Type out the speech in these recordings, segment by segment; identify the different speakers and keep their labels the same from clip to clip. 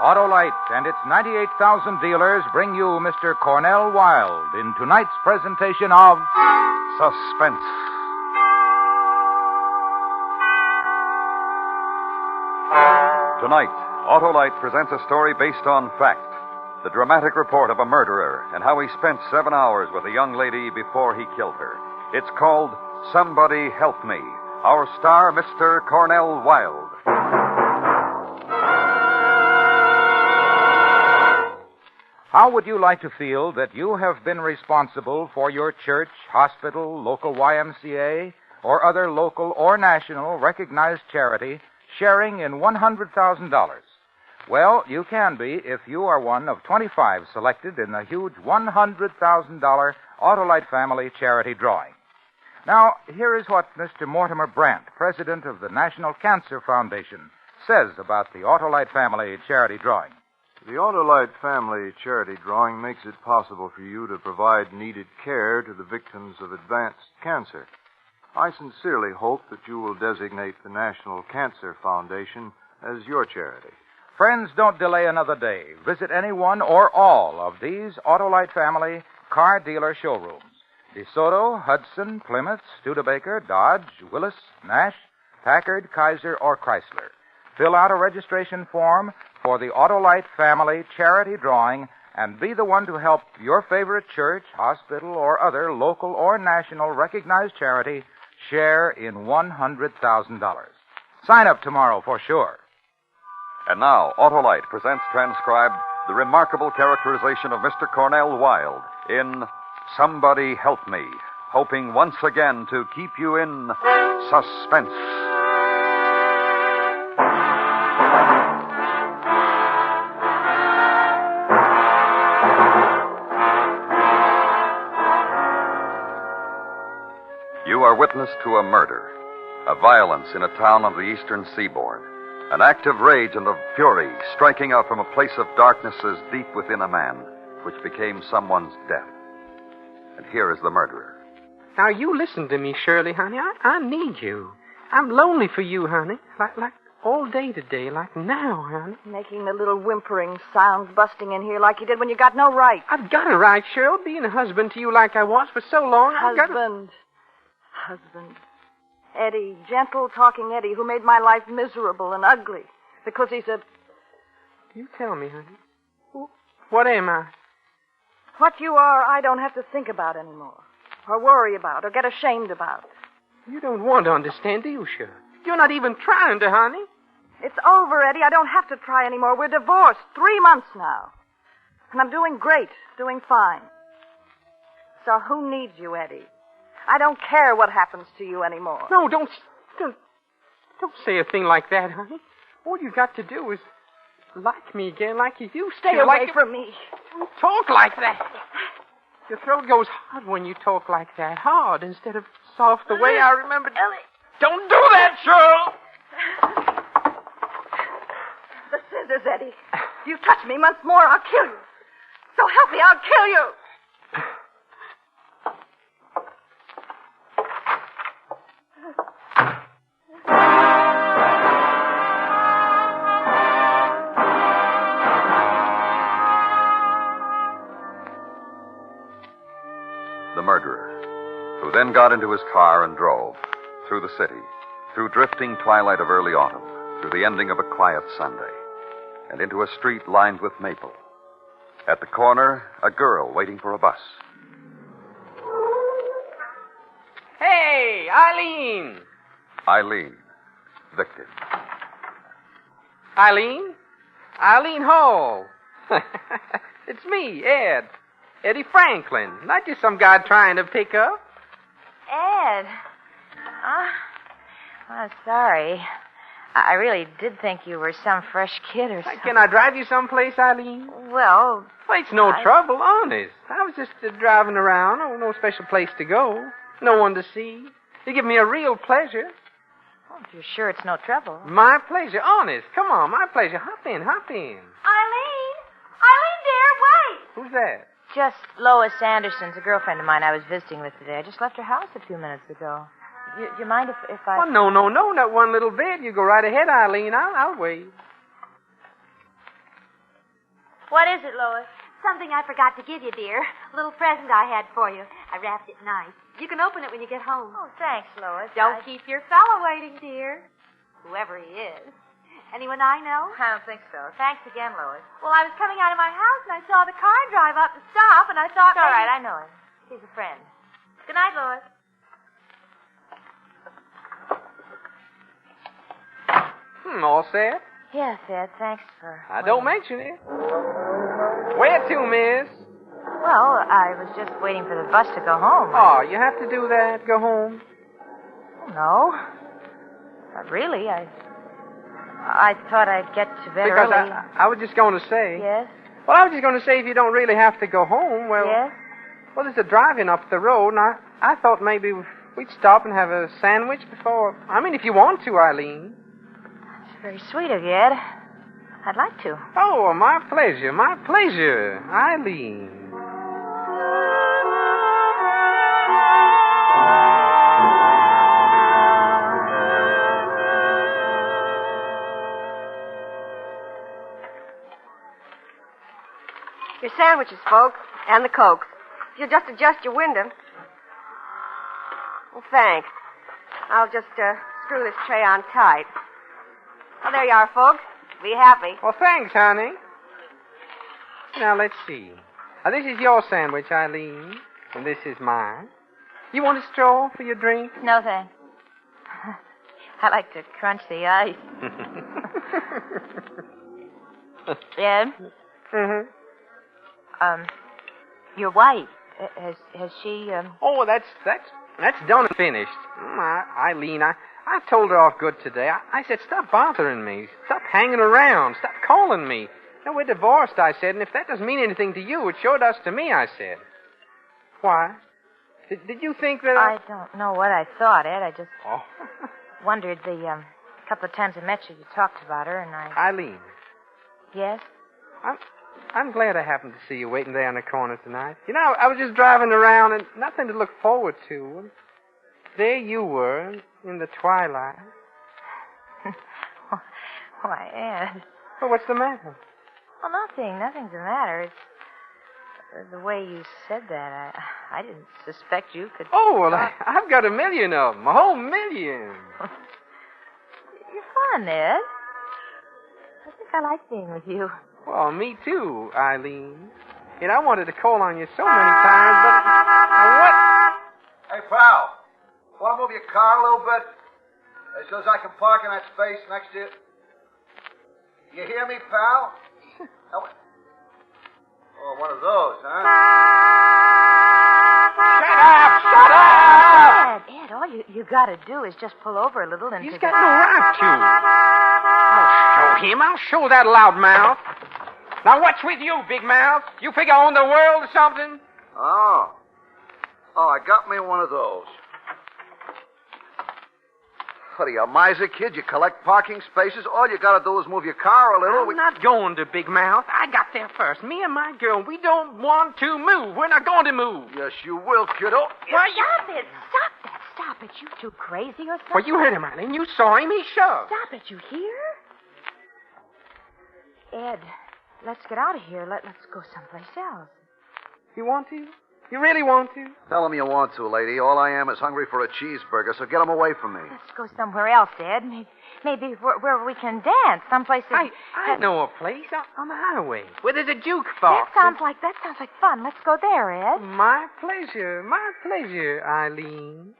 Speaker 1: Autolite and its 98,000 dealers bring you Mr. Cornell Wilde in tonight's presentation of Suspense.
Speaker 2: Tonight, Autolite presents a story based on fact. The dramatic report of a murderer and how he spent 7 hours with a young lady before he killed her. It's called Somebody Help Me. Our star, Mr. Cornell Wilde.
Speaker 1: How would you like to feel that you have been responsible for your church, hospital, local YMCA, or other local or national recognized charity sharing in $100,000? Well, you can be if you are one of 25 selected in the huge $100,000 Autolite Family Charity Drawing. Now, here is what Mr. Mortimer Brandt, president of the National Cancer Foundation, says about the Autolite Family Charity Drawing.
Speaker 3: The Autolite Family Charity Drawing makes it possible for you to provide needed care to the victims of advanced cancer. I sincerely hope that you will designate the National Cancer Foundation as your charity.
Speaker 1: Friends, don't delay another day. Visit any one or all of these Autolite Family car dealer showrooms. DeSoto, Hudson, Plymouth, Studebaker, Dodge, Willis, Nash, Packard, Kaiser, or Chrysler. Fill out a registration form for the Autolite Family Charity Drawing and be the one to help your favorite church, hospital, or other local or national recognized charity share in $100,000. Sign up tomorrow for sure.
Speaker 2: And now, Autolite presents transcribed the remarkable characterization of Mr. Cornell Wilde in Somebody Help Me, hoping once again to keep you in suspense. You are witness to a murder, a violence in a town on the eastern seaboard, an act of rage and of fury striking out from a place of darkness as deep within a man, which became someone's death. And here is the murderer.
Speaker 4: Now, you listen to me, Shirley, honey. I need you. I'm lonely for you, honey. Like all day today, like now, honey.
Speaker 5: Making the little whimpering sounds busting in here like you did when you got no right.
Speaker 4: I've got a right, Cheryl, being a husband to you like I was for so long.
Speaker 5: Husband. Eddie, gentle talking Eddie, who made my life miserable and ugly because he's a...
Speaker 4: You tell me, honey. What am I?
Speaker 5: What you are, I don't have to think about anymore, or worry about, or get ashamed about.
Speaker 4: You don't want to understand, do you, Cheryl? You're not even trying to, honey.
Speaker 5: It's over, Eddie. I don't have to try anymore. We're divorced 3 months now. And I'm doing great, doing fine. So who needs you, Eddie? I don't care what happens to you anymore.
Speaker 4: No, don't say a thing like that, honey. All you got to do is like me again like you used to.
Speaker 5: Stay away from me.
Speaker 4: Don't talk like that. Your throat goes hard when you talk like that. Hard instead of soft the way I remembered.
Speaker 5: Ellie.
Speaker 4: Don't do that, Cheryl!
Speaker 5: The scissors, Eddie. If you touch me once more, I'll kill you. So help me, I'll kill you.
Speaker 2: The murderer, who then got into his car and drove through the city, through drifting twilight of early autumn, through the ending of a quiet Sunday, and into a street lined with maple. At the corner, a girl waiting for a bus.
Speaker 4: Hey, Eileen!
Speaker 2: Eileen, victim.
Speaker 4: Eileen Hall. It's me, Ed. Eddie Franklin. Not just some guy trying to pick up.
Speaker 6: Ed. I'm sorry. I really did think you were some fresh kid or something.
Speaker 4: Can I drive you someplace, Eileen?
Speaker 6: Well,
Speaker 4: it's no trouble, honest. I was just driving around. Oh, no special place to go. No one to see. You give me a real pleasure.
Speaker 6: Oh, if you're sure it's no trouble.
Speaker 4: My pleasure, honest. Come on, my pleasure. Hop in.
Speaker 6: Eileen, dear, wait.
Speaker 4: Who's that?
Speaker 6: Just Lois Anderson's, a girlfriend of mine I was visiting with today. I just left her house a few minutes ago. Do you mind if I...
Speaker 4: Oh, no, not one little bit. You go right ahead, Eileen. I'll wait.
Speaker 6: What is it, Lois?
Speaker 7: Something I forgot to give you, dear. A little present I had for you. I wrapped it nice. You can open it when you get home.
Speaker 6: Oh, thanks, Lois.
Speaker 7: Don't keep your fellow waiting, dear. Whoever he is. Anyone I know?
Speaker 6: I don't think so. Thanks again, Lois.
Speaker 7: Well, I was coming out of my house and I saw the car drive up to stop, and I thought...
Speaker 6: It's all right, I know him. He's a friend. Good night, Lois.
Speaker 4: All set?
Speaker 6: Yes, Ed, thanks for...
Speaker 4: Don't mention it. Where to, miss?
Speaker 6: Well, I was just waiting for the bus to go home.
Speaker 4: Oh, you have to do that? Go home?
Speaker 6: No. Not really. I thought I'd get to bed
Speaker 4: Because
Speaker 6: early.
Speaker 4: I was just going to say...
Speaker 6: Yes?
Speaker 4: Well, I was just going to say if you don't really have to go home, well...
Speaker 6: Yes?
Speaker 4: Well, there's a drive-in up the road, and I thought maybe we'd stop and have a sandwich before... I mean, if you want to, Eileen.
Speaker 6: It's very sweet of you, Ed. I'd like to.
Speaker 4: Oh, well, my pleasure, Eileen.
Speaker 8: Your sandwiches, folks, and the Cokes. If you'll just adjust your window. Well, thanks. I'll just screw this tray on tight. Well, there you are, folks. Be happy.
Speaker 4: Well, thanks, honey. Now, let's see. This is your sandwich, Eileen, and this is mine. You want a straw for your drink?
Speaker 6: No, thanks. I like to crunch the ice. Ed?
Speaker 4: Mm-hmm.
Speaker 6: Your wife, has she,
Speaker 4: Oh, that's done and finished. Eileen, I told her off good today. I said, stop bothering me. Stop hanging around. Stop calling me. No, we're divorced, I said, and if that doesn't mean anything to you, it sure does to me, I said. Why? Did you think that
Speaker 6: I don't know what I thought, Ed. I just
Speaker 4: Oh.
Speaker 6: wondered the couple of times I met you talked about her, and I...
Speaker 4: Eileen.
Speaker 6: Yes?
Speaker 4: I'm glad I happened to see you waiting there on the corner tonight. You know, I was just driving around and nothing to look forward to. There you were, in the twilight.
Speaker 6: Why, Ed.
Speaker 4: Well, what's the matter?
Speaker 6: Well, nothing's the matter. It's the way you said that. I didn't suspect you could...
Speaker 4: Oh, well, I've got 1 million of them. A whole million.
Speaker 6: You're fun, Ed. I think I like being with you.
Speaker 4: Well, me too, Eileen. And I wanted to call on you so many times, but... What?
Speaker 9: Hey, pal. Want to move your car a little bit? So as I can park in that space next to you? You hear me, pal? Oh, one of those, huh?
Speaker 4: Shut up!
Speaker 6: Ed, all you gotta do is just pull over a little and...
Speaker 4: He's got no right to. I'll show him. I'll show that loudmouth. Now, what's with you, big mouth? You figure I own the world or something?
Speaker 9: Oh, I got me one of those. What are you, a miser, kid? You collect parking spaces? All you gotta do is move your car a little.
Speaker 4: I'm not going to, big mouth. I got there first. Me and my girl, we don't want to move. We're not going to move.
Speaker 9: Yes, you will, kiddo.
Speaker 6: Well, stop it. Stop that. Stop it. You too crazy or something?
Speaker 4: Well, you heard him, Eileen. You saw him. He shoved.
Speaker 6: Stop it. You hear? Ed, let's get out of here. Let's go someplace else.
Speaker 4: You want to? You really want to?
Speaker 9: Tell him you want to, lady. All I am is hungry for a cheeseburger, so get him away from me.
Speaker 6: Let's go somewhere else, Ed. Maybe where we can dance. Someplace that...
Speaker 4: I know a place on the highway where there's a jukebox.
Speaker 6: That sounds like fun. Let's go there, Ed.
Speaker 4: My pleasure, Eileen.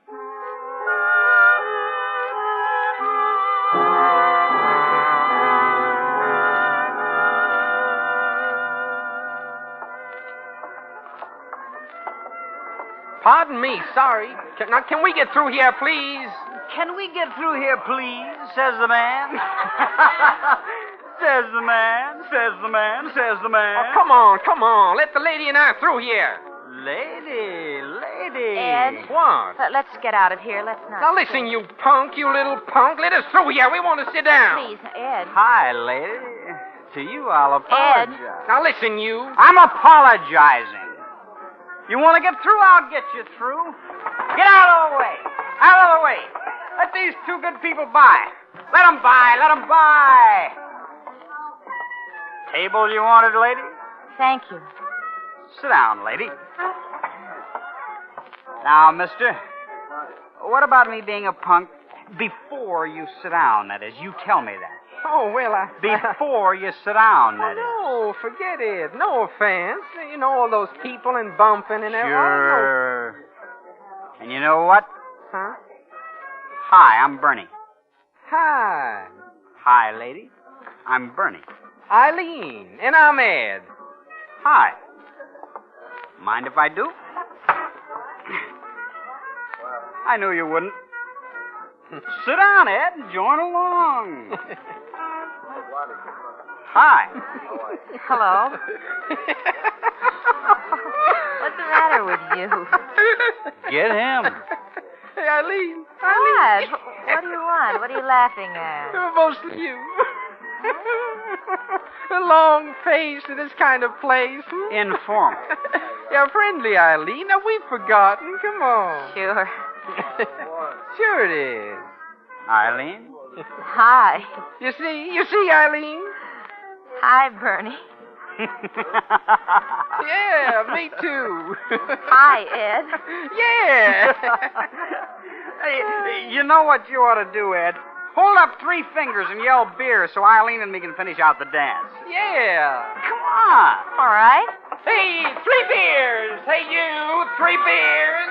Speaker 4: Pardon me, sorry. Can we get through here, please?
Speaker 10: Can we get through here, please? Says the man. Says the man.
Speaker 4: Oh, come on. Let the lady and I through here.
Speaker 10: Lady.
Speaker 6: Ed.
Speaker 4: What?
Speaker 6: Let's get out of here. Let's not...
Speaker 4: Now listen, you little punk. Let us through here. We want to sit down.
Speaker 6: Please, Ed.
Speaker 10: Hi, lady. To you, I'll apologize.
Speaker 4: Now listen, you.
Speaker 10: I'm apologizing. You want to get through? I'll get you through. Get out of the way. Out of the way. Let these two good people by. Let them by. Table you wanted, lady?
Speaker 6: Thank you.
Speaker 10: Sit down, lady. Now, mister, what about me being a punk before you sit down, that is? You tell me that.
Speaker 4: Oh, well,
Speaker 10: Before you sit down, that is.
Speaker 4: No, forget it. No offense. You know, all those people and bumping and everything.
Speaker 10: Sure. And you know what?
Speaker 4: Huh?
Speaker 10: Hi, I'm Bernie.
Speaker 4: Hi.
Speaker 10: Hi, lady. I'm Bernie.
Speaker 4: Eileen. And I'm Ed.
Speaker 10: Hi. Mind if I do? I knew you wouldn't. Sit down, Ed, and join along. Hi.
Speaker 6: Hello. What's the matter with you?
Speaker 10: Get him.
Speaker 4: Hey, Eileen.
Speaker 6: What? What do you want? What are you laughing at?
Speaker 4: Mostly you. A long face in this kind of place.
Speaker 10: Informal.
Speaker 4: You're friendly, Eileen. Now, we've forgotten. Come on.
Speaker 6: Sure.
Speaker 4: Sure it is.
Speaker 10: Eileen?
Speaker 6: Hi.
Speaker 4: You see, Eileen?
Speaker 6: Hi, Bernie.
Speaker 4: Yeah, me too.
Speaker 6: Hi, Ed.
Speaker 4: Yeah.
Speaker 10: Hey, you know what you ought to do, Ed? Hold up 3 fingers and yell beer so Eileen and me can finish out the dance.
Speaker 4: Yeah.
Speaker 10: Come on.
Speaker 6: All right.
Speaker 4: Hey, 3 beers. Hey, you, 3 beers.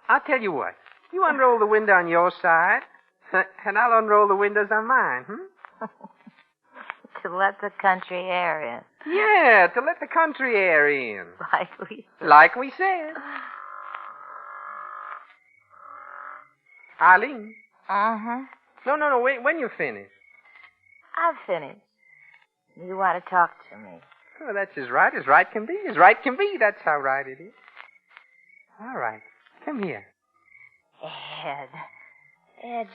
Speaker 4: I'll tell you what. You unroll the window on your side, and I'll unroll the windows on mine,
Speaker 6: To let the country air in.
Speaker 4: Yeah, to let the country air in.
Speaker 6: Like we said.
Speaker 4: Like we said. Eileen.
Speaker 6: Uh-huh.
Speaker 4: No, wait, when you finish.
Speaker 6: I've finished. You want to talk to me?
Speaker 4: Oh, that's as right can be. As right can be, that's how right it is. All right. Come here.
Speaker 6: Ed,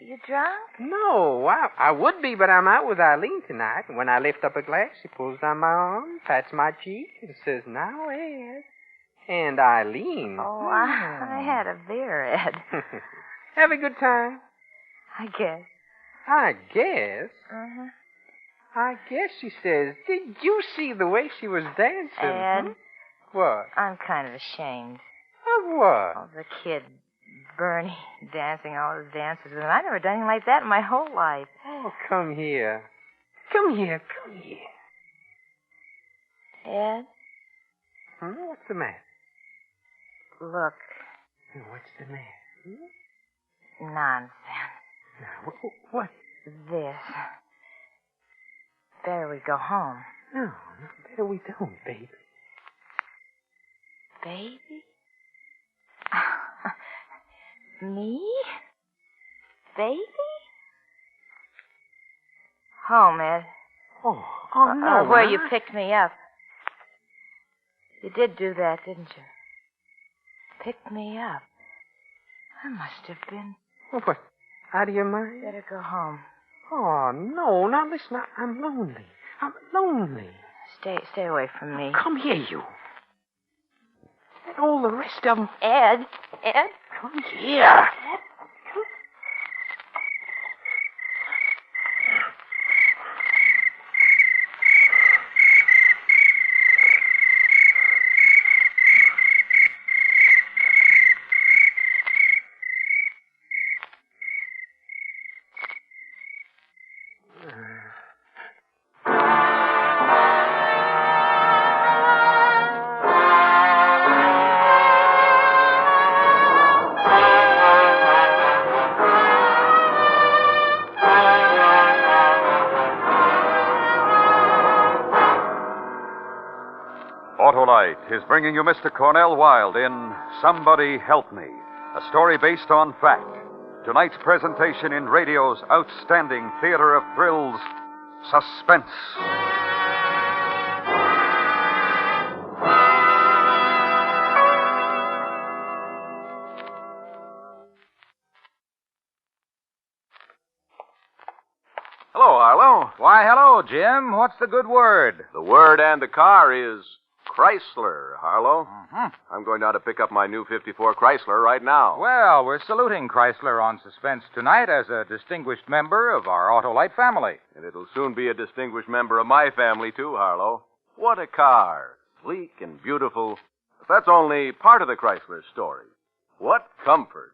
Speaker 6: you drunk?
Speaker 4: No, I would be, but I'm out with Eileen tonight. And when I lift up a glass, she pulls down my arm, pats my cheek, and says, "Now, Ed." And Eileen.
Speaker 6: Oh, I had a beer, Ed.
Speaker 4: Have a good time?
Speaker 6: I guess.
Speaker 4: I guess?
Speaker 6: Uh-huh.
Speaker 4: I guess, she says. Did you see the way she was dancing?
Speaker 6: Ed.
Speaker 4: What?
Speaker 6: I'm kind of ashamed.
Speaker 4: Of what?
Speaker 6: Oh, the kid, Bernie, dancing all his dances with him. I've never done anything like that in my whole life.
Speaker 4: Oh, come here. Come here.
Speaker 6: Ed?
Speaker 4: What's the matter?
Speaker 6: Look.
Speaker 4: What's the matter?
Speaker 6: Nonsense.
Speaker 4: Now, what?
Speaker 6: This. Better we go home.
Speaker 4: No, better we don't, baby.
Speaker 6: Baby? Me? Baby? Home, Ed.
Speaker 4: Oh, no.
Speaker 6: Where you picked me up. You did do that, didn't you? Picked me up. I must have been.
Speaker 4: What? Out of your mind?
Speaker 6: Better go home.
Speaker 4: Oh, no. Now, listen, I'm lonely. I'm lonely.
Speaker 6: Stay away from me.
Speaker 4: Come here, you. And all the rest of them.
Speaker 6: Ed?
Speaker 4: Come here.
Speaker 2: Autolite is bringing you Mr. Cornell Wilde in Somebody Help Me, a story based on fact. tonight's presentation in radio's outstanding theater of thrills, Suspense.
Speaker 11: Hello, Harlow.
Speaker 1: Why, hello, Jim. What's the good word?
Speaker 11: The word and the car is Chrysler, Harlow.
Speaker 1: Mm-hmm.
Speaker 11: I'm going down to pick up my new 54 Chrysler right now.
Speaker 1: Well, we're saluting Chrysler on Suspense tonight as a distinguished member of our Autolite family.
Speaker 11: And it'll soon be a distinguished member of my family, too, Harlow. What a car. Sleek and beautiful. But that's only part of the Chrysler story. What comfort.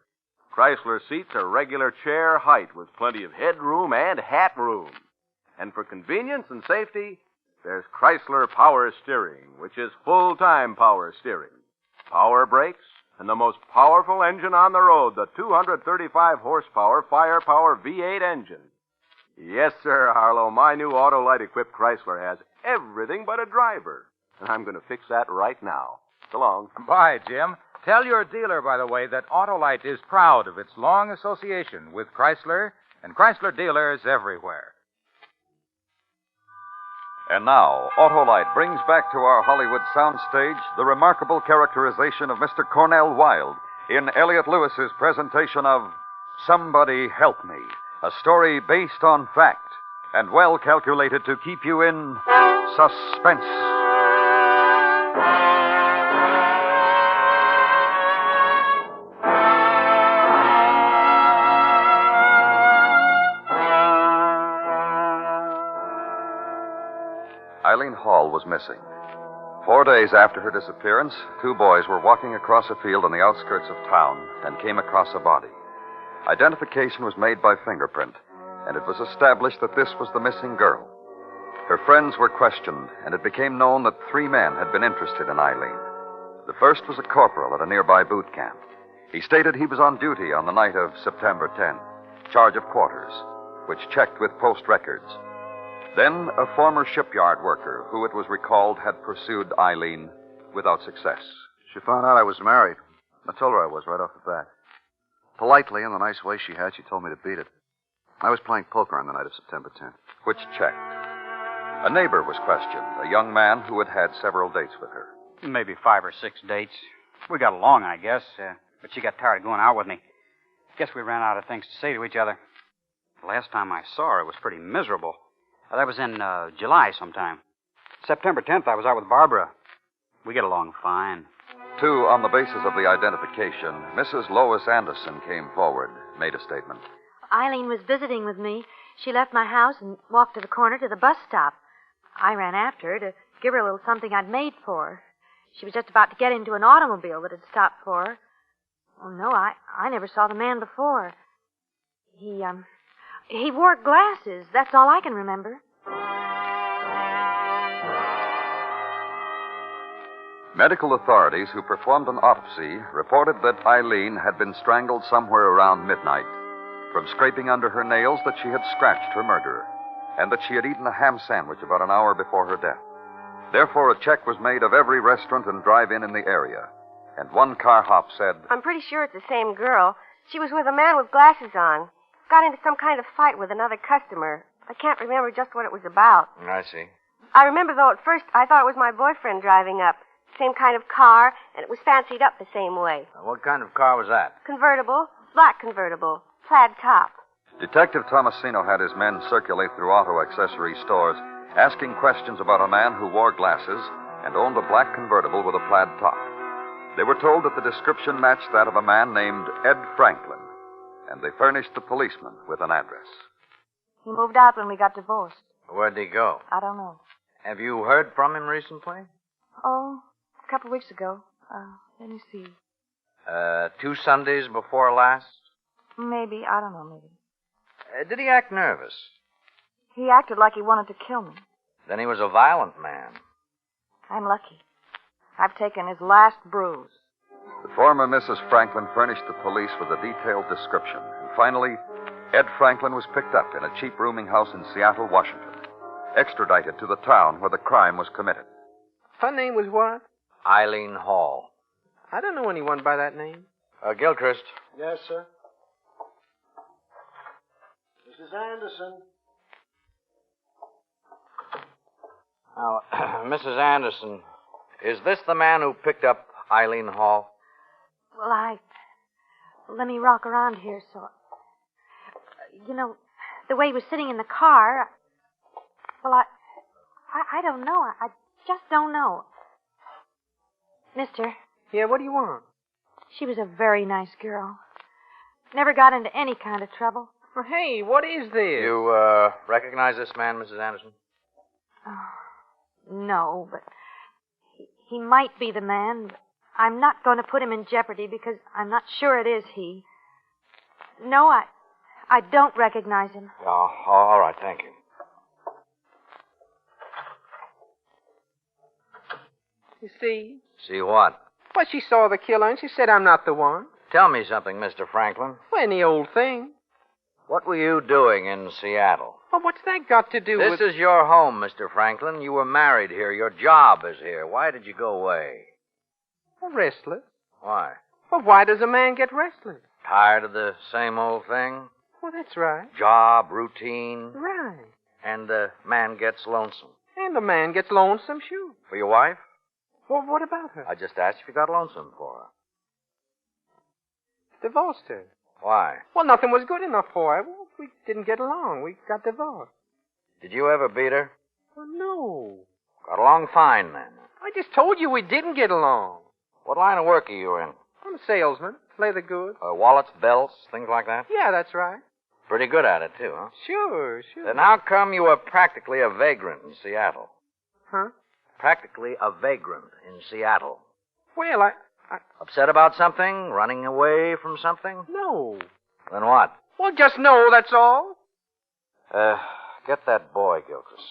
Speaker 11: Chrysler seats are regular chair height with plenty of headroom and hat room. And for convenience and safety, there's Chrysler Power Steering, which is full-time power steering. Power brakes, and the most powerful engine on the road, the 235-horsepower Firepower V8 engine. Yes, sir, Harlow, my new Autolite-equipped Chrysler has everything but a driver. And I'm going to fix that right now. So long.
Speaker 1: Bye, Jim. Tell your dealer, by the way, that Autolite is proud of its long association with Chrysler and Chrysler dealers everywhere.
Speaker 2: And now, Autolite brings back to our Hollywood soundstage the remarkable characterization of Mr. Cornell Wilde in Elliot Lewis's presentation of Somebody Help Me, a story based on fact and well calculated to keep you in suspense. Eileen Hall was missing. 4 days after her disappearance, 2 boys were walking across a field on the outskirts of town and came across a body. Identification was made by fingerprint, and it was established that this was the missing girl. Her friends were questioned, and it became known that 3 men had been interested in Eileen. The first was a corporal at a nearby boot camp. He stated he was on duty on the night of September 10, charge of quarters, which checked with post records. Then a former shipyard worker, who it was recalled had pursued Eileen without success.
Speaker 3: She found out I was married. I told her I was right off the bat. Politely, in the nice way she had, she told me to beat it. I was playing poker on the night of September 10th.
Speaker 2: Which checked. A neighbor was questioned, a young man who had had several dates with her.
Speaker 10: Maybe 5 or 6 dates. We got along, I guess, but she got tired of going out with me. Guess we ran out of things to say to each other. The last time I saw her, it was pretty miserable. That was in July sometime. September 10th, I was out with Barbara. We get along fine.
Speaker 2: 2, on the basis of the identification, Mrs. Lois Anderson came forward, made a statement.
Speaker 7: Eileen was visiting with me. She left my house and walked to the corner to the bus stop. I ran after her to give her a little something I'd made for her. She was just about to get into an automobile that had stopped for her. Oh, no, I never saw the man before. He wore glasses. That's all I can remember.
Speaker 2: Medical authorities who performed an autopsy reported that Eileen had been strangled somewhere around midnight. From scraping under her nails that she had scratched her murderer, and that she had eaten a ham sandwich about an hour before her death. Therefore, a check was made of every restaurant and drive-in in the area. And one car hop said,
Speaker 8: I'm pretty sure it's the same girl. She was with a man with glasses on. Got into some kind of fight with another customer. I can't remember just what it was about.
Speaker 4: I see.
Speaker 8: I remember, though, at first I thought it was my boyfriend driving up. Same kind of car, and it was fancied up the same way.
Speaker 4: What kind of car was that?
Speaker 8: Convertible. Black convertible. Plaid top.
Speaker 2: Detective Tomasino had his men circulate through auto accessory stores, asking questions about a man who wore glasses and owned a black convertible with a plaid top. They were told that the description matched that of a man named Ed Franklin, and they furnished the policeman with an address.
Speaker 5: He moved out when we got divorced.
Speaker 4: Where'd he go?
Speaker 5: I don't know.
Speaker 4: Have you heard from him recently?
Speaker 5: Oh, a couple of weeks ago. Let me see.
Speaker 4: 2 Sundays before last?
Speaker 5: Maybe. I don't know, maybe.
Speaker 4: Did he act nervous?
Speaker 5: He acted like he wanted to kill me.
Speaker 4: Then he was a violent man.
Speaker 5: I'm lucky. I've taken his last bruise.
Speaker 2: The former Mrs. Franklin furnished the police with a detailed description. And finally, Ed Franklin was picked up in a cheap rooming house in Seattle, Washington, extradited to the town where the crime was committed.
Speaker 4: Her name was what? Eileen Hall. I don't know anyone by that name. Gilchrist.
Speaker 12: Yes, sir?
Speaker 9: Mrs. Anderson.
Speaker 1: Now, Mrs. Anderson, is this the man who picked up Eileen Hall?
Speaker 7: Well, let me rock around here so... You know, the way he was sitting in the car... Well, I don't know. I just don't know. Mister.
Speaker 4: Yeah, what do you want?
Speaker 7: She was a very nice girl. Never got into any kind of trouble.
Speaker 4: Well, hey, what is this?
Speaker 1: You, recognize this man, Mrs. Anderson?
Speaker 7: Oh, no, but he might be the man. But I'm not going to put him in jeopardy because I'm not sure it is he. No, I don't recognize him.
Speaker 1: Oh, all right, thank you.
Speaker 4: You see?
Speaker 1: See what?
Speaker 4: Well, she saw the killer and she said I'm not the one.
Speaker 1: Tell me something, Mr. Franklin.
Speaker 4: Well, any old thing.
Speaker 1: What were you doing in Seattle?
Speaker 4: Well, what's that got to do with...
Speaker 1: This is your home, Mr. Franklin. You were married here. Your job is here. Why did you go away?
Speaker 4: Restless.
Speaker 1: Why?
Speaker 4: Well, why does a man get restless?
Speaker 1: Tired of the same old thing?
Speaker 4: Well, that's right.
Speaker 1: Job, routine.
Speaker 4: Right.
Speaker 1: And the man gets lonesome.
Speaker 4: And the man gets lonesome, sure.
Speaker 1: For your wife?
Speaker 4: Well, what about her?
Speaker 1: I just asked if you got lonesome for her.
Speaker 4: Divorced her.
Speaker 1: Why?
Speaker 4: Well, nothing was good enough for her. Well, we didn't get along. We got divorced.
Speaker 1: Did you ever beat her?
Speaker 4: Well, no.
Speaker 1: Got along fine, then.
Speaker 4: I just told you we didn't get along.
Speaker 1: What line of work are you in?
Speaker 4: I'm a salesman. Leather goods.
Speaker 1: Wallets, belts, things like that?
Speaker 4: Yeah, that's right.
Speaker 1: Pretty good at it, too, huh?
Speaker 4: Sure.
Speaker 1: Then how come you were practically a vagrant in Seattle?
Speaker 4: Huh?
Speaker 1: Practically a vagrant in Seattle.
Speaker 4: Well, I...
Speaker 1: Upset about something? Running away from something?
Speaker 4: No.
Speaker 1: Then what?
Speaker 4: Well, just no, that's all.
Speaker 1: Get that boy, Gilchrist.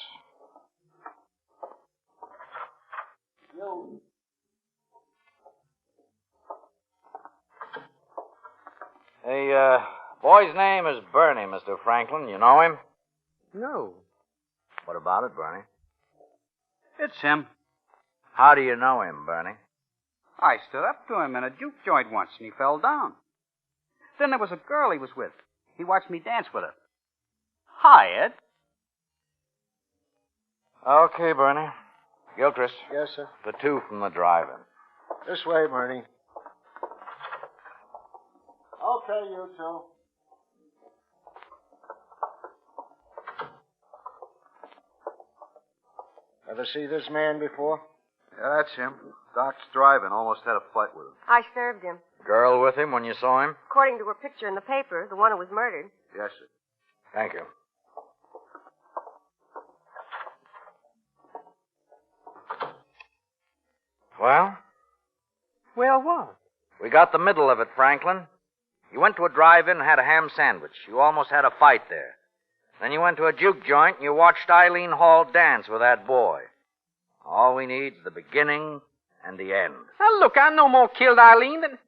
Speaker 1: Hey, boy's name is Bernie, Mr. Franklin. You know him?
Speaker 4: No.
Speaker 1: What about it, Bernie?
Speaker 10: It's him.
Speaker 1: How do you know him, Bernie?
Speaker 10: I stood up to him in a juke joint once, and he fell down. Then there was a girl he was with. He watched me dance with her. Hi, Ed.
Speaker 1: Okay, Bernie. Gilchrist.
Speaker 9: Yes, sir.
Speaker 1: The two from the drive-in.
Speaker 9: This way, Bernie. Okay, you two. Ever see this man before?
Speaker 3: Yeah, that's him. Doc's driving. Almost had a fight with him.
Speaker 8: I served him.
Speaker 1: Girl with him when you saw him?
Speaker 8: According to her picture in the paper, the one who was murdered.
Speaker 3: Yes, sir.
Speaker 1: Thank you. Well?
Speaker 4: Well, what?
Speaker 1: We got the middle of it, Franklin. You went to a drive-in and had a ham sandwich. You almost had a fight there. Then you went to a juke joint and you watched Eileen Hall dance with that boy. All we need is the beginning and the end.
Speaker 4: Now, look, I no more killed Eileen than...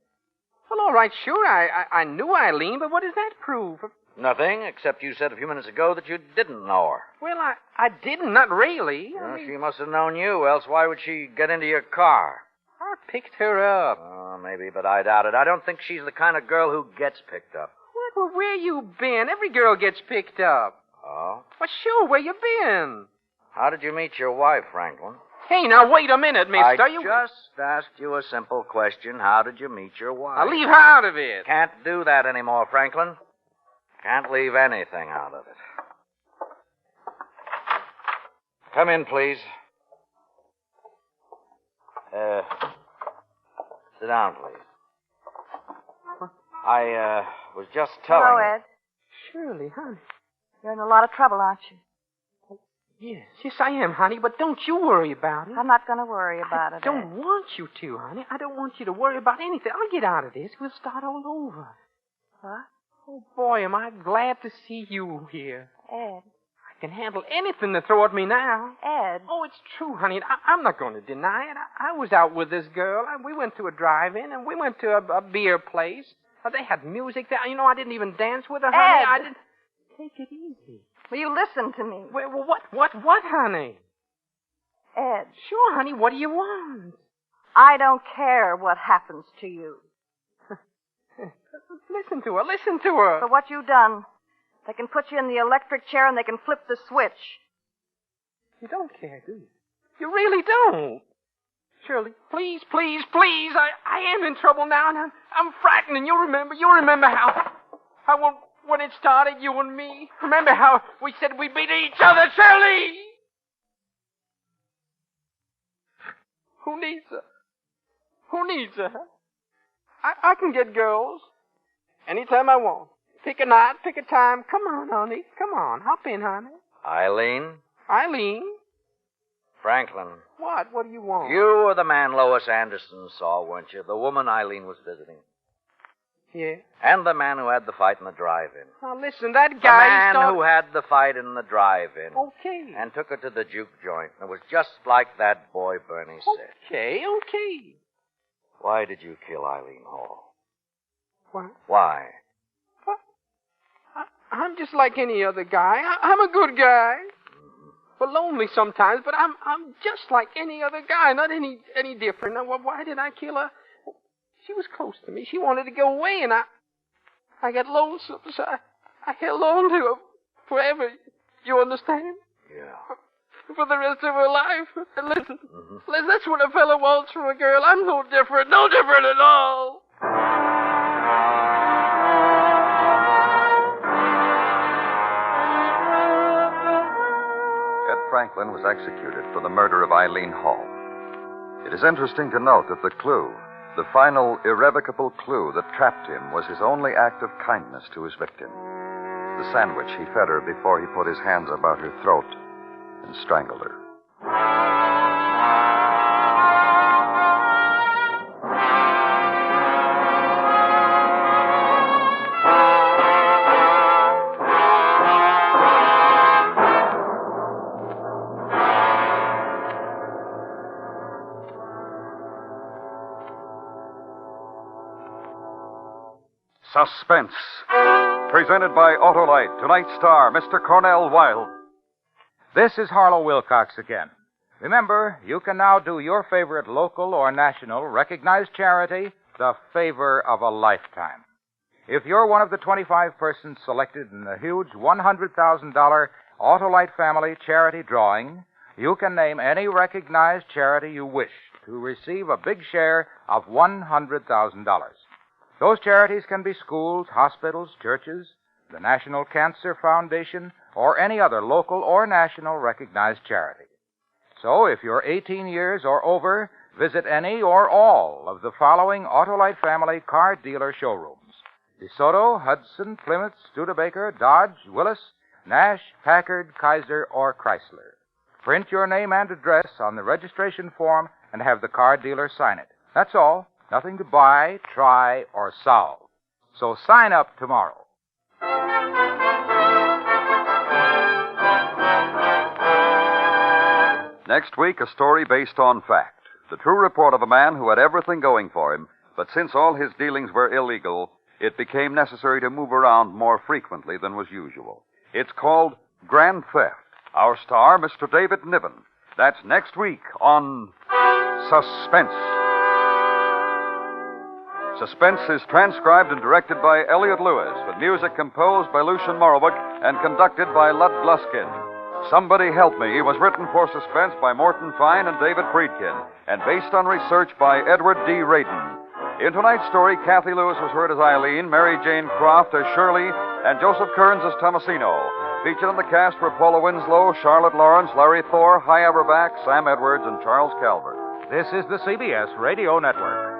Speaker 4: Well, all right, sure, I knew Eileen, but what does that prove?
Speaker 1: Nothing, except you said a few minutes ago that you didn't know her.
Speaker 4: Well, I didn't, not really.
Speaker 1: Well, she must have known you, else why would she get into your car?
Speaker 4: I picked her up.
Speaker 1: Oh, maybe, but I doubt it. I don't think she's the kind of girl who gets picked up.
Speaker 4: Well, where you been? Every girl gets picked up.
Speaker 1: Oh?
Speaker 4: Well, sure, where you been?
Speaker 1: How did you meet your wife, Franklin?
Speaker 4: Hey, now, wait a minute, mister.
Speaker 1: I just asked you a simple question. How did you meet your wife?
Speaker 4: Now, leave her out of it.
Speaker 1: Can't do that anymore, Franklin. Can't leave anything out of it. Come in, please. Sit down, please. I was just telling
Speaker 5: Hello,
Speaker 1: you.
Speaker 5: Ed.
Speaker 4: Shirley, honey.
Speaker 5: You're in a lot of trouble, aren't you?
Speaker 4: Yes, I am, honey, but don't you worry about it.
Speaker 5: I'm not going to worry about it,
Speaker 4: I don't
Speaker 5: Ed.
Speaker 4: want you to, honey. I don't want you to worry about anything. I'll get out of this. We'll start all over.
Speaker 5: What?
Speaker 4: Oh, boy, am I glad to see you here.
Speaker 5: Ed.
Speaker 4: I can handle anything to throw at me now.
Speaker 5: Ed.
Speaker 4: Oh, it's true, honey. I'm not going to deny it. I was out with this girl. We went to a drive-in, and we went to a beer place. They had music there. You know, I didn't even dance with her, honey.
Speaker 5: Ed.
Speaker 4: I didn't... Take it easy.
Speaker 5: Will you listen to me?
Speaker 4: Well, what, honey?
Speaker 5: Ed.
Speaker 4: Sure, honey. What do you want?
Speaker 5: I don't care what happens to you.
Speaker 4: Listen to her.
Speaker 5: For what you've done, They can put you in the electric chair and they can flip the switch.
Speaker 4: You don't care, do you? You really don't. Shirley, please, please, please. I am in trouble now, and I'm frightened, and you remember how when it started, you and me. Remember how we said we'd beat each other, Shirley? Who needs her? Who needs her? I can get girls anytime I want. Pick a night, pick a time. Come on, honey. Come on. Hop in, honey.
Speaker 12: Eileen?
Speaker 4: Eileen?
Speaker 12: Franklin.
Speaker 4: What? What do you want?
Speaker 12: You were the man Lois Anderson saw, weren't you? The woman Eileen was visiting.
Speaker 4: Yeah.
Speaker 12: And the man who had the fight in the drive-in.
Speaker 4: Now, listen, that guy...
Speaker 12: The man who had the fight in the drive-in.
Speaker 4: Okay.
Speaker 12: And took her to the juke joint. It was just like that boy Bernie said.
Speaker 4: Okay.
Speaker 12: Why did you kill Eileen Hall?
Speaker 4: What?
Speaker 12: Why?
Speaker 4: What? I'm just like any other guy. I'm a good guy. But lonely sometimes, but I'm just like any other guy, not any different. Now, why did I kill her? She was close to me. She wanted to go away, and I got lonesome, so I held on to her forever. You understand?
Speaker 12: Yeah.
Speaker 4: For the rest of her life. And listen, that's what a fellow wants from a girl. I'm no different at all.
Speaker 2: Franklin was executed for the murder of Eileen Hall. It is interesting to note that the final irrevocable clue that trapped him, was his only act of kindness to his victim. The sandwich he fed her before he put his hands about her throat and strangled her. Suspense, presented by Autolite. Tonight's star, Mr. Cornell Wilde.
Speaker 1: This is Harlow Wilcox again. Remember, you can now do your favorite local or national recognized charity the favor of a lifetime. If you're one of the 25 persons selected in the huge $100,000 Autolite Family Charity Drawing, you can name any recognized charity you wish to receive a big share of $100,000. Those charities can be schools, hospitals, churches, the National Cancer Foundation, or any other local or national recognized charity. So, if you're 18 years or over, visit any or all of the following Autolite Family car dealer showrooms: DeSoto, Hudson, Plymouth, Studebaker, Dodge, Willis, Nash, Packard, Kaiser, or Chrysler. Print your name and address on the registration form and have the car dealer sign it. That's all. Nothing to buy, try, or solve. So sign up tomorrow.
Speaker 2: Next week, a story based on fact. The true report of a man who had everything going for him, but since all his dealings were illegal, it became necessary to move around more frequently than was usual. It's called Grand Theft. Our star, Mr. David Niven. That's next week on Suspense. Suspense is transcribed and directed by Elliot Lewis, with music composed by Lucien Moravec and conducted by Lud Gluskin. Somebody Help Me was written for Suspense by Morton Fine and David Friedkin, and based on research by Edward D. Radin. In tonight's story, Kathy Lewis was heard as Eileen, Mary Jane Croft as Shirley, and Joseph Kearns as Tomasino. Featured in the cast were Paula Winslow, Charlotte Lawrence, Larry Thor, Hy Averback, Sam Edwards, and Charles Calvert.
Speaker 1: This is the CBS Radio Network.